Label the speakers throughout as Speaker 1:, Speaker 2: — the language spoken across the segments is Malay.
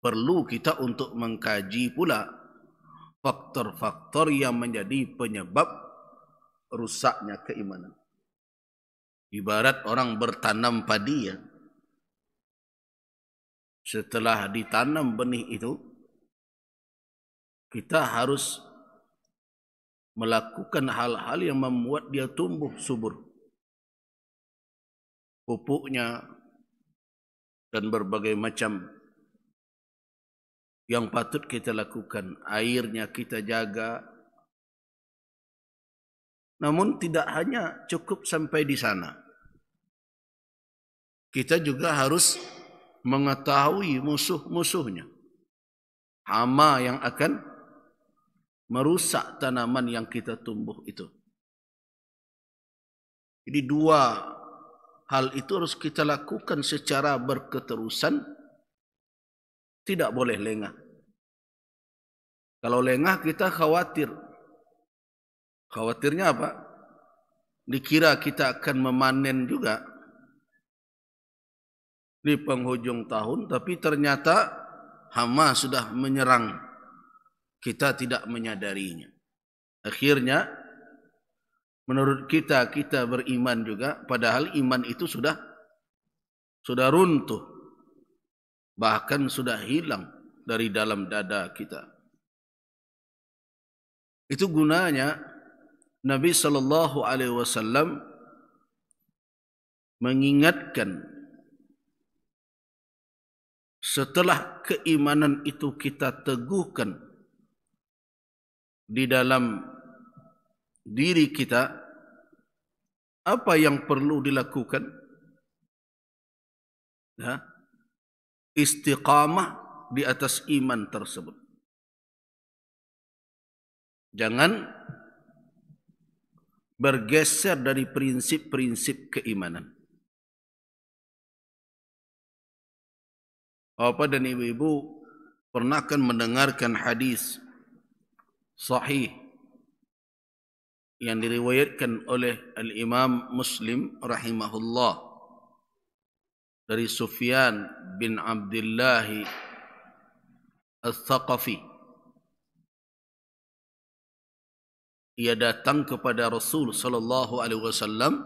Speaker 1: perlu kita untuk mengkaji pula faktor-faktor yang menjadi penyebab rusaknya keimanan. Ibarat orang bertanam padi, ya. Setelah ditanam benih itu, kita harus melakukan hal-hal yang membuat dia tumbuh subur. Pupuknya dan berbagai macam yang patut kita lakukan. Airnya kita jaga. Namun tidak hanya cukup sampai di sana. Kita juga harus mengetahui musuh-musuhnya. Hama yang akan merusak tanaman yang kita tumbuh itu. Jadi dua hal itu harus kita lakukan secara berketerusan. Tidak boleh lengah. Kalau lengah kita khawatir. Khawatirnya apa? Dikira kita akan memanen juga di penghujung tahun, tapi ternyata hama sudah menyerang. Kita tidak menyadarinya. Akhirnya, menurut kita beriman juga, padahal iman itu sudah runtuh. Bahkan sudah hilang dari dalam dada kita. Itu gunanya Nabi SAW mengingatkan, setelah keimanan itu kita teguhkan di dalam diri kita, apa yang perlu dilakukan? Ya, istiqamah di atas iman tersebut. Jangan bergeser dari prinsip-prinsip keimanan. Bapak dan ibu-ibu pernah kan mendengarkan hadis sahih yang diriwayatkan oleh Al-Imam Muslim rahimahullah dari Sufyan bin Abdullah Al-Thaqafi. Ia datang kepada Rasul sallallahu alaihi wasallam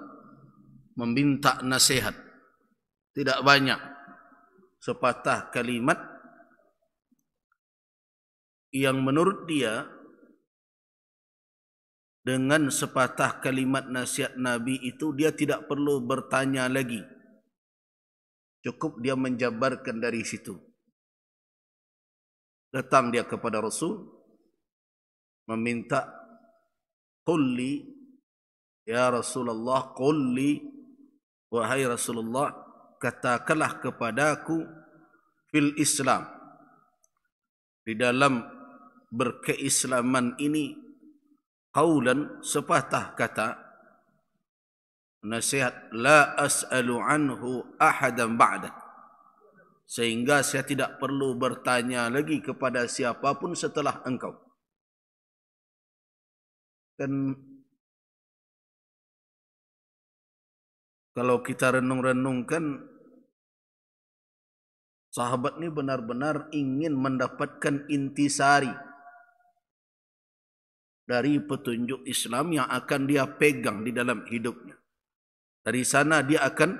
Speaker 1: meminta nasihat. Tidak banyak, sepatah kalimat yang menurut dia, dengan sepatah kalimat nasihat Nabi itu dia tidak perlu bertanya lagi. Cukup dia menjabarkan dari situ. Datang dia kepada Rasul meminta, qulli ya Rasulullah, qulli wahai Rasulullah, katakanlah kepadaku fil Islam, di dalam berkeislaman ini, qaulan, sepatah kata, nasihat, la as'alu anhu ahadan ba'dak, sehingga saya tidak perlu bertanya lagi kepada siapapun setelah engkau. Dan kalau kita renung-renungkan, sahabat ini benar-benar ingin mendapatkan intisari dari petunjuk Islam yang akan dia pegang di dalam hidupnya. Dari sana dia akan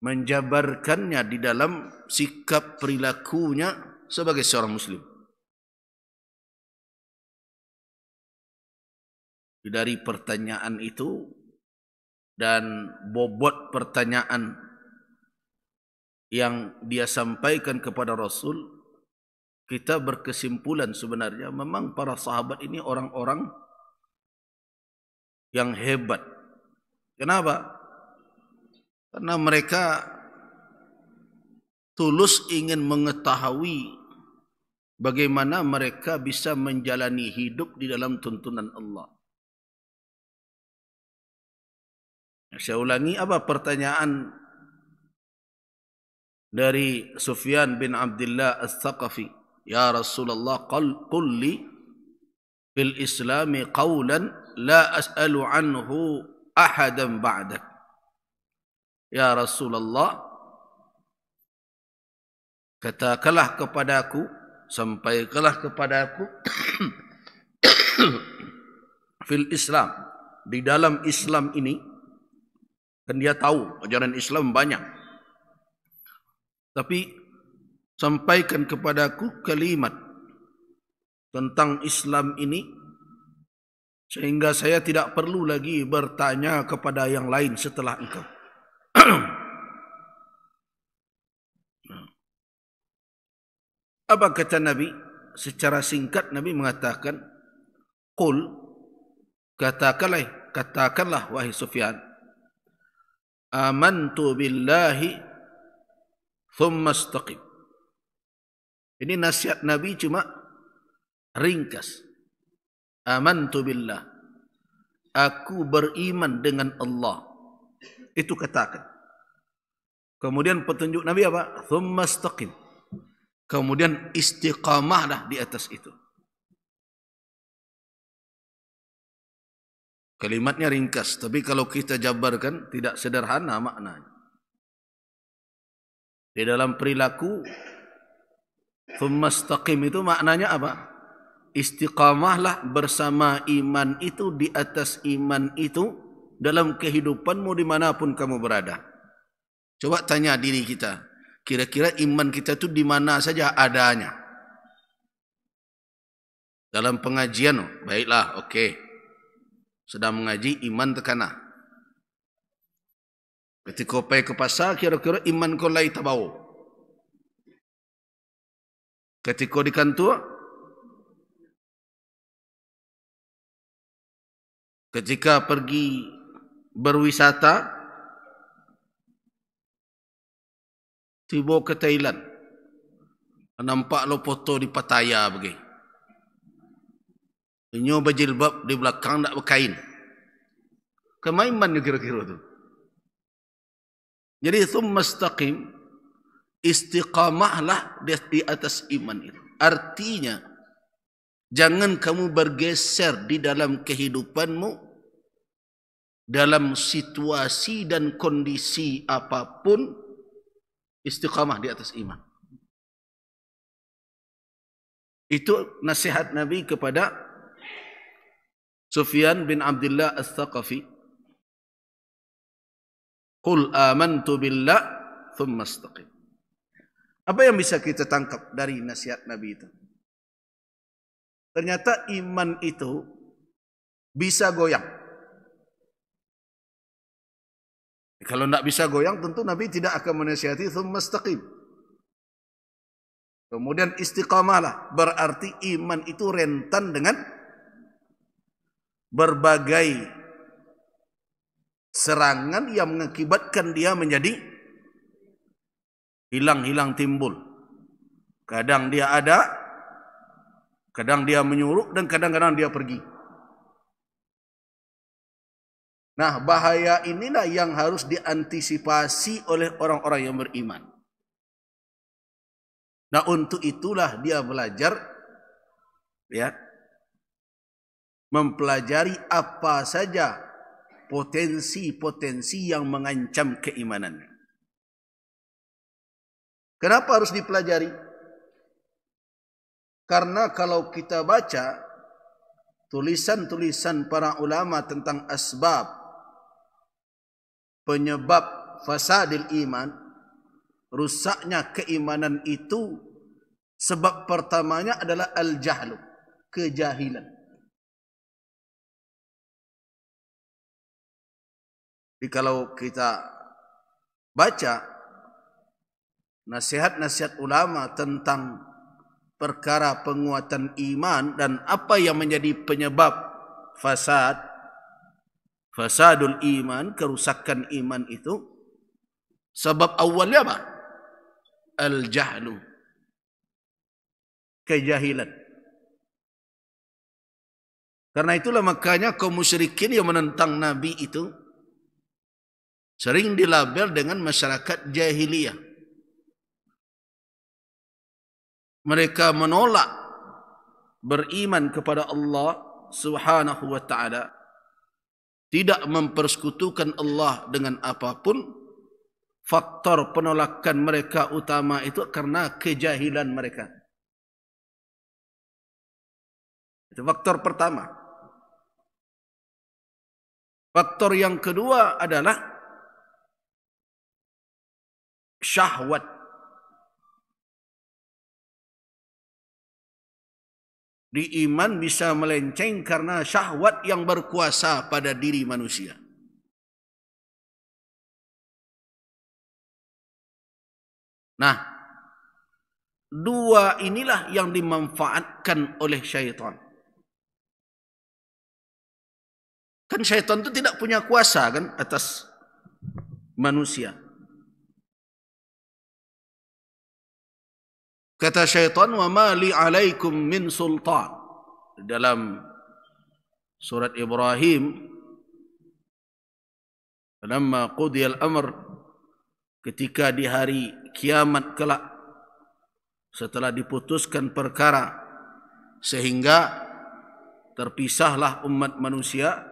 Speaker 1: menjabarkannya di dalam sikap perilakunya sebagai seorang Muslim. Dari pertanyaan itu dan bobot pertanyaan yang dia sampaikan kepada Rasul, kita berkesimpulan sebenarnya memang para sahabat ini orang-orang yang hebat. Kenapa? Karena mereka tulus ingin mengetahui bagaimana mereka bisa menjalani hidup di dalam tuntunan Allah. Saya ulangi, apa pertanyaan dari Sufyan bin Abdullah Al-Thaqafi? Ya Rasulullah, qul li fil Islami qawlan la as'alu anhu ahadan ba'dak. Ya Rasulullah, katakanlah kepadaku, sampaikanlah kepadaku fil Islam, di dalam Islam ini, kan dia tahu ajaran Islam banyak, tapi sampaikan kepadaku kalimat tentang Islam ini, sehingga saya tidak perlu lagi bertanya kepada yang lain setelah engkau. Apa kata Nabi? Secara singkat Nabi mengatakan, Qul, katakanlah wahai Sufyan, amantu billahi thumma istaqim. Ini nasihat Nabi cuma ringkas. Amantu billah, aku beriman dengan Allah. Itu katakan. Kemudian petunjuk Nabi apa? Thumma istaqim. Kemudian istiqamahlah di atas itu. Kalimatnya ringkas, tapi kalau kita jabarkan tidak sederhana maknanya. Di dalam perilaku thumma istaqim itu maknanya apa? Istiqamahlah bersama iman itu, di atas iman itu, dalam kehidupanmu dimanapun kamu berada. Coba tanya diri kita, kira-kira iman kita itu di mana saja adanya? Dalam pengajian, baiklah, okey. Sedang mengaji, iman tekana. Ketika kau pergi ke pasar, kira-kira iman kau lai tabau. Ketika di kantor, ketika pergi berwisata, tiba ke Thailand, nampak lo foto di Pattaya begini. Inyo berjilbab di belakang tak berkain. Kemaiman kira-kira tu. Jadi thumma istaqim, istiqamahlah di atas iman itu. Artinya, jangan kamu bergeser di dalam kehidupanmu, dalam situasi dan kondisi apapun, istiqamah di atas iman. Itu nasihat Nabi kepada Sufyan bin Abdullah Al-Thaqafi. Qul amantu billah thumma istaqim. Apa yang bisa kita tangkap dari nasihat Nabi itu? Ternyata iman itu bisa goyang. Kalau tidak bisa goyang, tentu Nabi tidak akan menasihati thumma istaqim. Kemudian istiqamahlah, berarti iman itu rentan dengan berbagai serangan yang mengakibatkan dia menjadi hilang-hilang timbul. Kadang dia ada, kadang dia menyuruh, dan kadang-kadang dia pergi. Nah, bahaya inilah yang harus diantisipasi oleh orang-orang yang beriman. Nah, untuk itulah dia belajar, ya, mempelajari apa saja potensi-potensi yang mengancam keimanannya. Kenapa harus dipelajari? Karena kalau kita baca tulisan-tulisan para ulama tentang asbab penyebab fasadil iman, rusaknya keimanan itu, sebab pertamanya adalah al-jahlu, kejahilan. Jadi kalau kita baca nasihat-nasihat ulama tentang perkara penguatan iman dan apa yang menjadi penyebab fasadul iman, kerusakan iman itu, sebab awalnya apa? Al-jahlu, kejahilan. Karena itulah makanya kaum musyrikin yang menentang Nabi itu sering dilabel dengan masyarakat jahiliyah. Mereka menolak beriman kepada Allah Subhanahu wa ta'ala, tidak mempersekutukan Allah dengan apapun, faktor penolakan mereka utama itu karena kejahilan mereka. Itu faktor pertama. Faktor yang kedua adalah syahwat. Di iman bisa melenceng karena syahwat yang berkuasa pada diri manusia. Nah, dua inilah yang dimanfaatkan oleh syaitan. Kan syaitan itu tidak punya kuasa kan atas manusia. Kata syaitan, wa ma li alaikum min sultan. Dalam surat Ibrahim, lamma qudiyal amr, ketika di hari kiamat kelak, setelah diputuskan perkara sehingga terpisahlah umat manusia,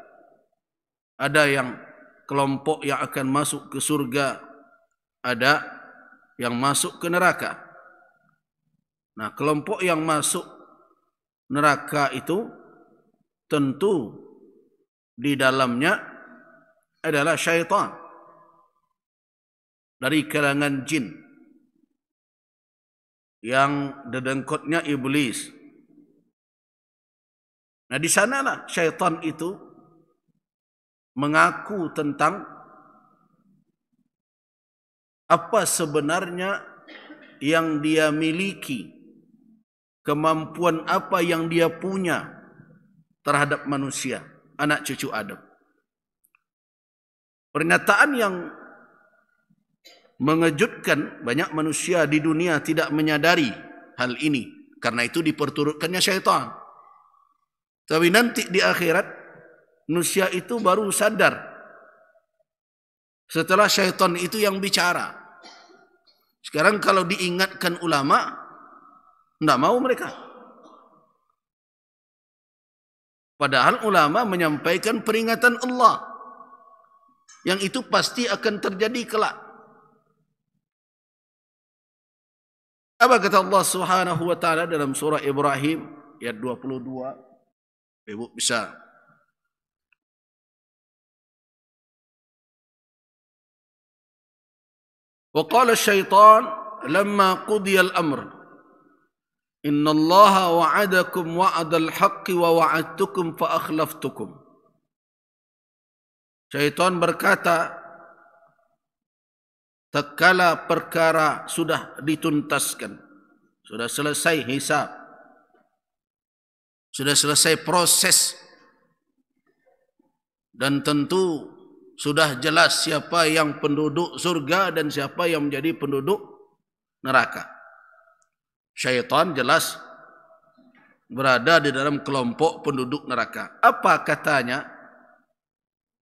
Speaker 1: ada yang kelompok yang akan masuk ke surga, ada yang masuk ke neraka. Nah, kelompok yang masuk neraka itu tentu di dalamnya adalah syaitan dari kalangan jin yang dedengkotnya iblis. Nah, di sanalah syaitan itu mengaku tentang apa sebenarnya yang dia miliki, kemampuan apa yang dia punya terhadap manusia, anak cucu Adam. Pernyataan yang mengejutkan, banyak manusia di dunia tidak menyadari hal ini, karena itu diperturutkannya syaitan. Tapi nanti di akhirat manusia itu baru sadar setelah syaitan itu yang bicara. Sekarang kalau diingatkan ulama, tidak mau mereka. Padahal ulama menyampaikan peringatan Allah yang itu pasti akan terjadi kelak. Apa kata Allah Subhanahu wa taala dalam surah Ibrahim ayat 22? Ibu bisa. Wa qala asy-syaitan lamma qudiya al-amr inna Allaha wa'adakum wa'dal haqqi wa wa'adtukum fa akhlaftukum. Syaitan berkata, tatkala perkara sudah dituntaskan, sudah selesai hisab, sudah selesai proses, dan tentu sudah jelas siapa yang penduduk surga dan siapa yang menjadi penduduk neraka. Syaitan jelas berada di dalam kelompok penduduk neraka. Apa katanya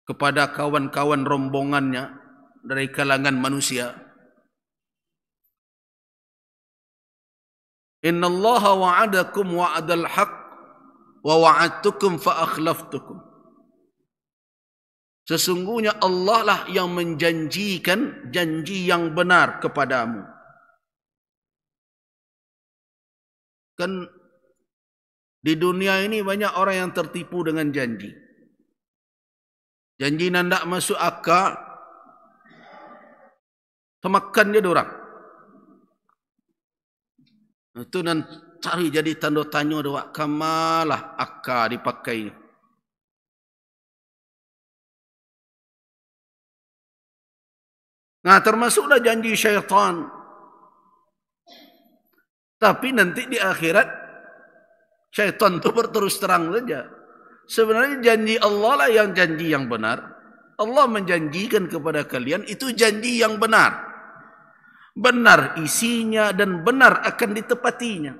Speaker 1: kepada kawan-kawan rombongannya dari kalangan manusia? Inna Allaha wa'adakum wa'adal haqq wa wa'adtukum fa akhlaftukum. Sesungguhnya Allah lah yang menjanjikan janji yang benar kepadamu. Kan di dunia ini banyak orang yang tertipu dengan janji. Janji nandak masuk akal, semakan dia orang. Itu nanti jadi tanda tanya doa, kamalah akal dipakai. Nah, termasuklah janji syaitan. Tapi nanti di akhirat syaitan itu berterus terang saja. Sebenarnya janji Allah lah yang janji yang benar. Allah menjanjikan kepada kalian itu janji yang benar. Benar isinya dan benar akan ditepatinya.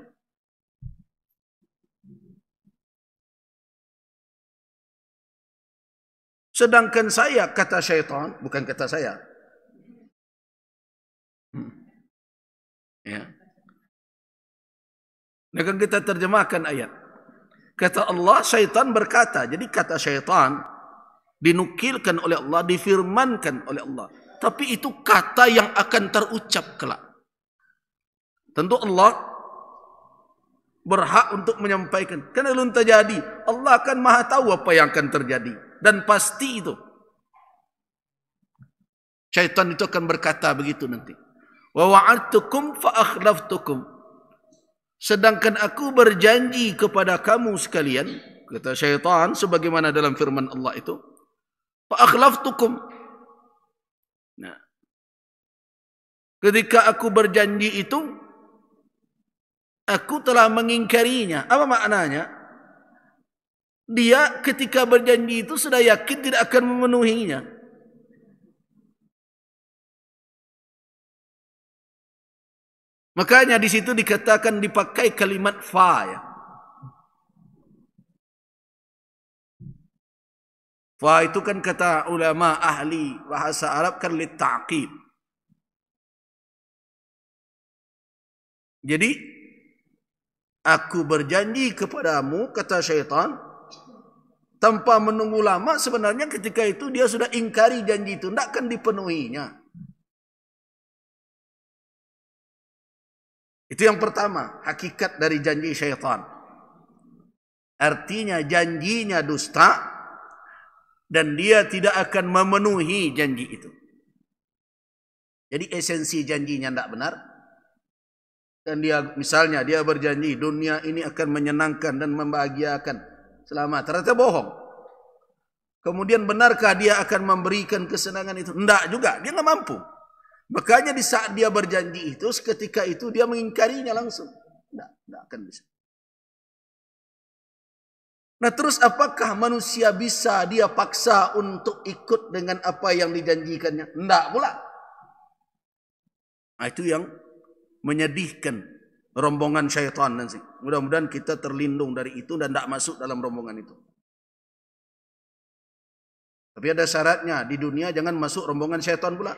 Speaker 1: Sedangkan saya, kata syaitan, bukan kata saya. Ya. Nah, kan kita terjemahkan ayat. Kata Allah, syaitan berkata. Jadi kata syaitan dinukilkan oleh Allah, difirmankan oleh Allah. tapi itu kata yang akan terucap kelak. Tentu Allah berhak untuk menyampaikan. Karena belum terjadi. Allah akan maha tahu apa yang akan terjadi. Dan pasti itu. Syaitan itu akan berkata begitu nanti. Wa wa'adtukum fa akhlaftukum. Sedangkan aku berjanji kepada kamu sekalian, kata syaitan sebagaimana dalam firman Allah itu, fa akhlaftukum. Nah, ketika aku berjanji itu, aku telah mengingkarinya. Apa maknanya? Dia ketika berjanji itu sudah yakin tidak akan memenuhinya. Makanya di situ dikatakan dipakai kalimat fa ya. Fa itu kan kata ulama ahli bahasa Arab kan litta'qib. Jadi aku berjanji kepadamu, kata syaitan, tanpa menunggu lama. Sebenarnya ketika itu dia sudah ingkari janji itu, tidak akan dipenuhinya. Itu yang pertama, hakikat dari janji syaitan. Artinya janjinya dusta dan dia tidak akan memenuhi janji itu. Jadi esensi janjinya tidak benar. Dan dia misalnya dia berjanji dunia ini akan menyenangkan dan membahagiakan selama, ternyata bohong. Kemudian benarkah dia akan memberikan kesenangan itu? Tidak juga, dia tidak mampu. Makanya di saat dia berjanji itu, seketika itu dia mengingkarinya langsung. Tidak akan bisa. Nah terus apakah manusia bisa dia paksa untuk ikut dengan apa yang dijanjikannya? Tidak pula. Nah, itu yang menyedihkan rombongan syaitan nanti. Mudah-mudahan kita terlindung dari itu dan tidak masuk dalam rombongan itu. Tapi ada syaratnya, di dunia jangan masuk rombongan syaitan pula.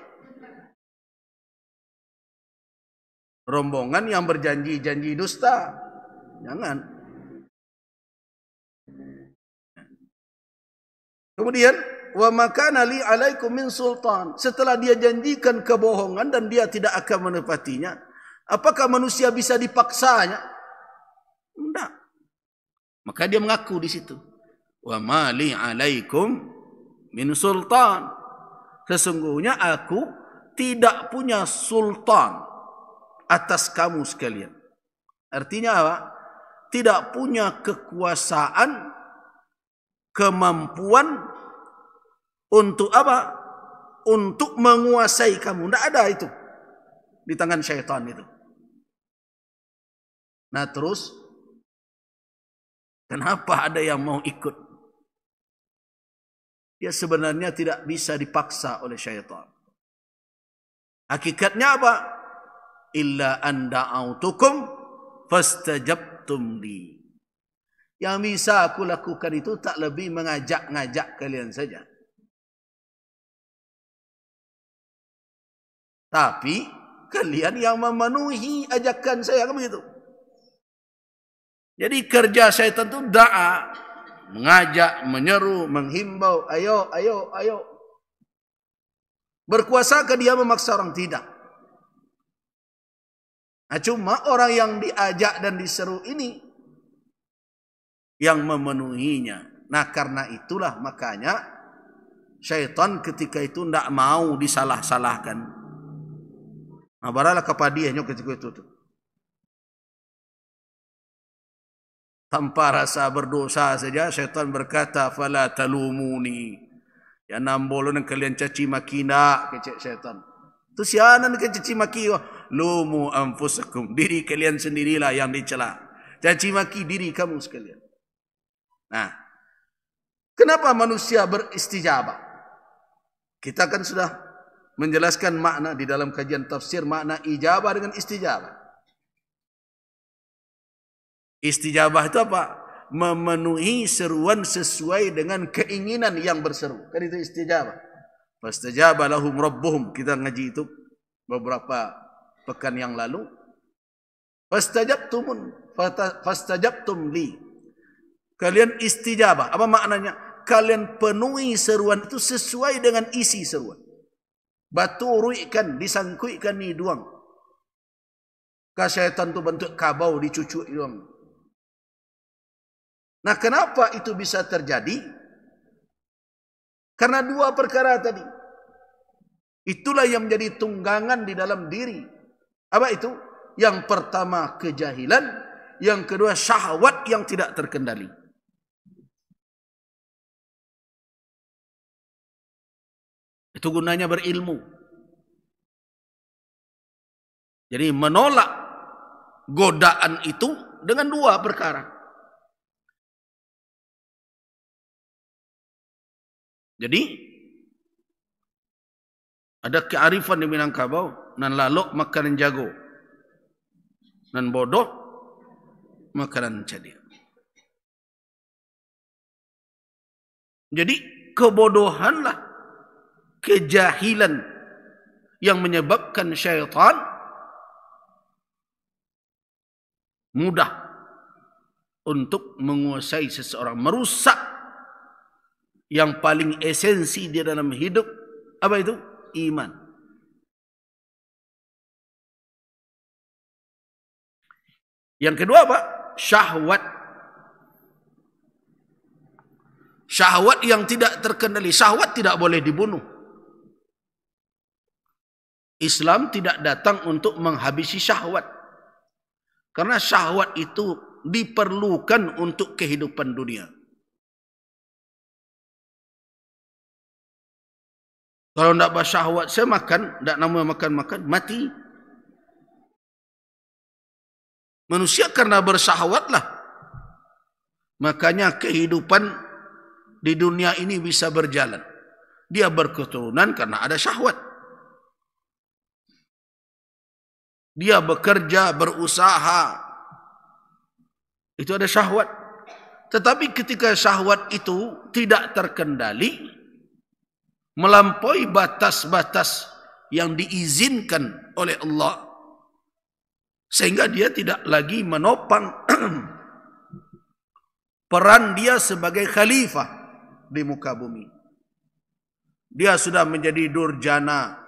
Speaker 1: Rombongan yang berjanji-janji dusta. Jangan. Kemudian, wa makana li alaikum min sultan. Setelah dia janjikan kebohongan dan dia tidak akan menepatinya, apakah manusia bisa dipaksanya? Tidak. Maka dia mengaku di situ. Wa ma li alaikum min sultan. Sesungguhnya aku tidak punya sultan atas kamu sekalian. Artinya apa? Tidak punya kekuasaan, kemampuan untuk apa? Untuk menguasai kamu. Tidak ada itu di tangan syaitan itu. Nah terus, kenapa ada yang mau ikut? Dia sebenarnya tidak bisa dipaksa oleh syaitan. Hakikatnya apa? Illa an da'autukum fastajabtum li. Yang bisa aku lakukan itu tak lebih mengajak-ngajak kalian saja. Tapi kalian yang memenuhi ajakan saya, kan begitu. Jadi kerja syaitan itu da'a, mengajak, menyeru, menghimbau, ayo, ayo, ayo. Berkuasa ke dia memaksa orang? Tidak. Nah, cuma orang yang diajak dan diseru ini yang memenuhinya. Nah karena itulah makanya syaitan ketika itu tidak mau disalah-salahkan. Nah baralah kepada dia ketika itu. Tanpa rasa berdosa saja syaitan berkata, fala talumuni. Ya nambolon kalian caci maki nak, kecek syaitan. Tu sianan ke caci maki, lumu anfusakum, diri kalian sendirilah yang dicela. Caci maki diri kamu sekalian. Nah, kenapa manusia beristijabah? Kita kan sudah menjelaskan makna di dalam kajian tafsir makna ijabah dengan istijabah. Istijabah itu apa? Memenuhi seruan sesuai dengan keinginan yang berseru. Kan itu istijabah. Fastajaba lahum rabbuhum. Kita ngaji itu beberapa pekan yang lalu. Fastajabtum li. Kalian istijabah. Apa maknanya? Kalian penuhi seruan itu sesuai dengan isi seruan. Batu ruikan, disangkuikan ni duang. Ka syaitan tu bentuk kabau dicucuk duang. Nah, kenapa itu bisa terjadi? Karena dua perkara tadi. Itulah yang menjadi tunggangan di dalam diri. Apa itu? Yang pertama kejahilan, yang kedua syahwat yang tidak terkendali. Itu gunanya berilmu. Jadi menolak godaan itu dengan dua perkara. Jadi ada kearifan di Minangkabau, nan lalok makanan jago, nan bodoh makanan cadia. Jadi kebodohanlah, kejahilan yang menyebabkan syaitan mudah untuk menguasai seseorang, merusak yang paling esensi di dalam hidup. Apa itu? Iman. Yang kedua apa? Syahwat. Syahwat yang tidak terkendali. Syahwat tidak boleh dibunuh. Islam tidak datang untuk menghabisi syahwat. Karena syahwat itu diperlukan untuk kehidupan dunia. Kalau tidak bersyahwat, saya makan, tidak nama makan-makan, mati. Manusia karena bersyahwatlah, makanya kehidupan di dunia ini bisa berjalan. Dia berketurunan karena ada syahwat. Dia bekerja, berusaha, itu ada syahwat. Tetapi ketika syahwat itu tidak terkendali, melampaui batas-batas yang diizinkan oleh Allah, sehingga dia tidak lagi menopang peran dia sebagai khalifah di muka bumi. Dia sudah menjadi durjana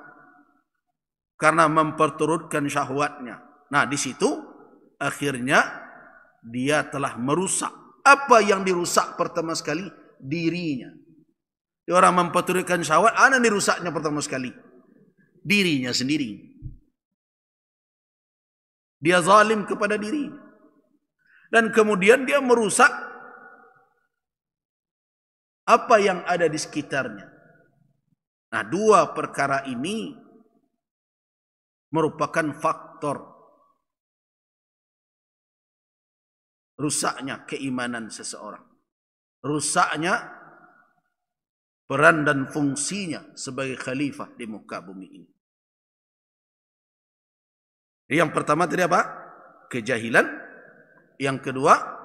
Speaker 1: karena memperturutkan syahwatnya. Nah, di situ akhirnya dia telah merusak. Apa yang dirusak pertama sekali? Dirinya. Orang memperturutkan syahwat, ana dirusaknya pertama sekali dirinya sendiri. Dia zalim kepada diri. Dan kemudian dia merusak apa yang ada di sekitarnya. Nah, dua perkara ini merupakan faktor rusaknya keimanan seseorang. Rusaknya peran dan fungsinya sebagai khalifah di muka bumi ini. Yang pertama tadi apa? Kejahilan. Yang kedua